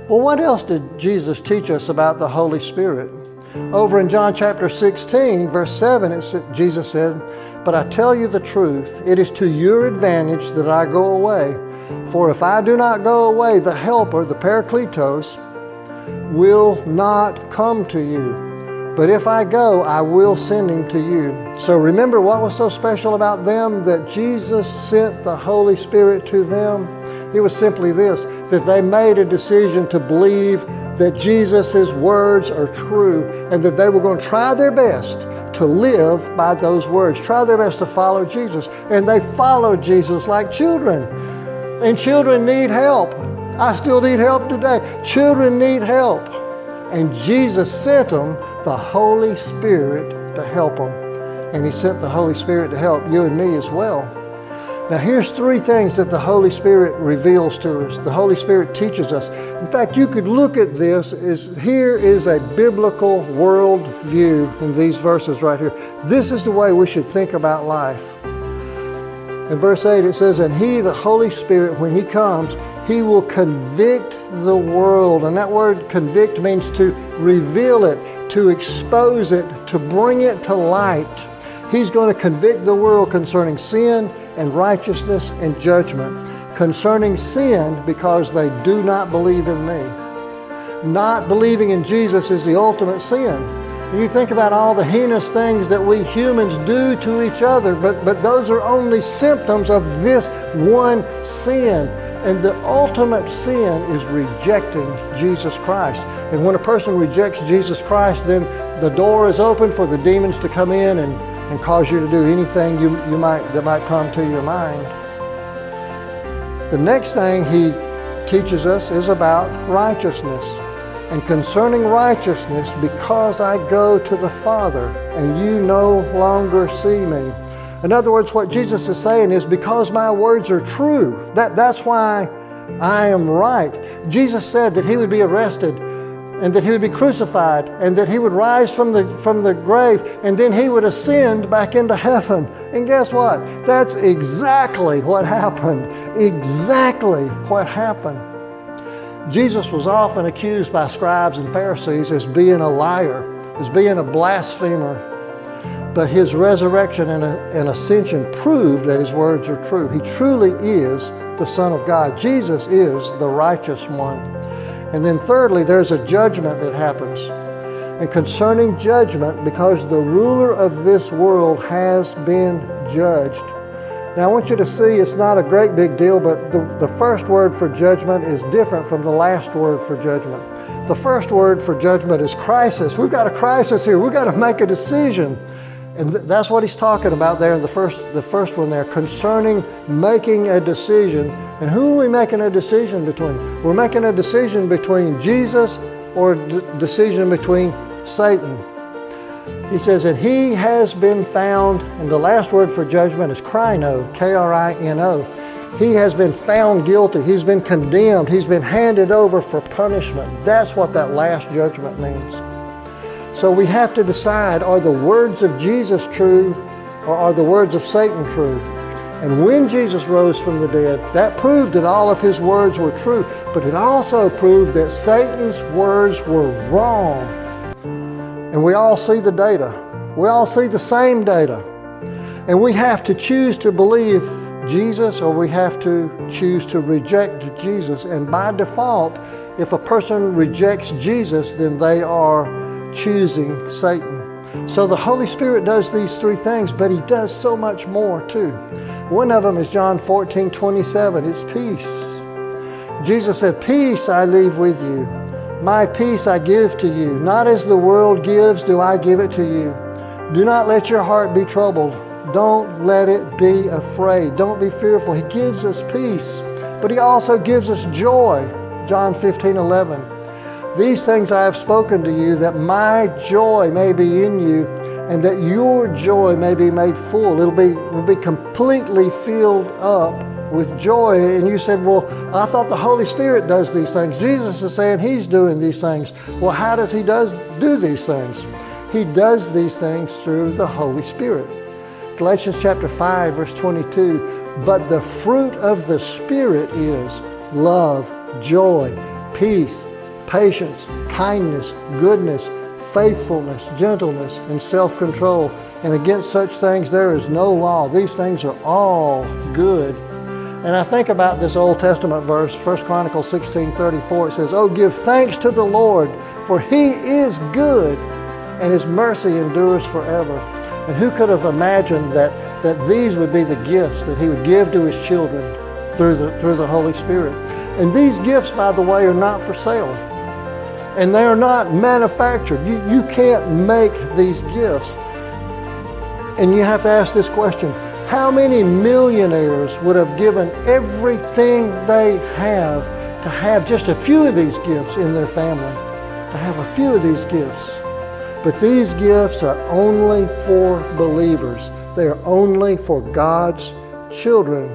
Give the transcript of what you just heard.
Well, what else did Jesus teach us about the Holy Spirit? Over in John chapter 16, verse 7, Jesus said, "But I tell you the truth, it is to your advantage that I go away. For if I do not go away, the Helper, the Parakletos, will not come to you. But if I go, I will send him to you." So remember what was so special about them, that Jesus sent the Holy Spirit to them? It was simply this, that they made a decision to believe that Jesus' words are true, and that they were going to try their best to live by those words, try their best to follow Jesus. And they followed Jesus like children. And children need help. I still need help today. Children need help. And Jesus sent them the Holy Spirit to help them. And he sent the Holy Spirit to help you and me as well. Now here's three things that the Holy Spirit reveals to us. The Holy Spirit teaches us. In fact, you could look at this as here is a biblical world view in these verses right here. This is the way we should think about life. In verse 8 it says, "And he, the Holy Spirit, when he comes, he will convict the world." And that word convict means to reveal it, to expose it, to bring it to light. He's going to convict the world concerning sin and righteousness and judgment. Concerning sin, because they do not believe in me. Not believing in Jesus is the ultimate sin. You think about all the heinous things that we humans do to each other, but those are only symptoms of this one sin. And the ultimate sin is rejecting Jesus Christ. And when a person rejects Jesus Christ, then the door is open for the demons to come in and cause you to do anything that might come to your mind. The next thing he teaches us is about righteousness. And concerning righteousness, because I go to the Father, and you no longer see me. In other words, what Jesus is saying is, because my words are true, that's why I am right. Jesus said that he would be arrested, and that he would be crucified, and that he would rise from the grave, and then he would ascend back into heaven. And guess what? That's exactly what happened. Exactly what happened. Jesus was often accused by scribes and Pharisees as being a liar, as being a blasphemer. But his resurrection and ascension proved that his words are true. He truly is the Son of God. Jesus is the righteous one. And then thirdly, there's a judgment that happens. And concerning judgment, because the ruler of this world has been judged. Now I want you to see it's not a great big deal, but the first word for judgment is different from the last word for judgment. The first word for judgment is crisis. We've got a crisis here. We've got to make a decision. And that's what he's talking about there in the first one there, concerning making a decision. And who are we making a decision between? We're making a decision between Jesus or a decision between Satan. He says, and he has been found, and the last word for judgment is krino, K-R-I-N-O. He has been found guilty. He's been condemned. He's been handed over for punishment. That's what that last judgment means. So we have to decide, are the words of Jesus true or are the words of Satan true? And when Jesus rose from the dead, that proved that all of his words were true, but it also proved that Satan's words were wrong. And we all see the data. We all see the same data. And we have to choose to believe Jesus or we have to choose to reject Jesus. And by default, if a person rejects Jesus, then they are choosing Satan. So the Holy Spirit does these three things, but he does so much more too. One of them is John 14:27. It's peace. Jesus said, "Peace I leave with you. My peace I give to you. Not as the world gives do I give it to you. Do not let your heart be troubled. Don't let it be afraid. Don't be fearful." He gives us peace, but he also gives us joy. John 15:11. "These things I have spoken to you, that my joy may be in you, and that your joy may be made full." It'll be completely filled up with joy. And you said, well, I thought the Holy Spirit does these things. Jesus is saying he's doing these things. Well, how does he do these things? He does these things through the Holy Spirit. Galatians chapter 5, verse 22, "But the fruit of the Spirit is love, joy, peace, patience, kindness, goodness, faithfulness, gentleness, and self-control. And against such things there is no law. These things are all good. And I think about this Old Testament verse, 1 Chronicles 16:34. It says, "Oh, give thanks to the Lord, for He is good, and His mercy endures forever." And who could have imagined that these would be the gifts that He would give to His children through the Holy Spirit? And these gifts, by the way, are not for sale. And they are not manufactured. You can't make these gifts. And you have to ask this question: how many millionaires would have given everything they have to have just a few of these gifts in their family? To have a few of these gifts. But these gifts are only for believers. They are only for God's children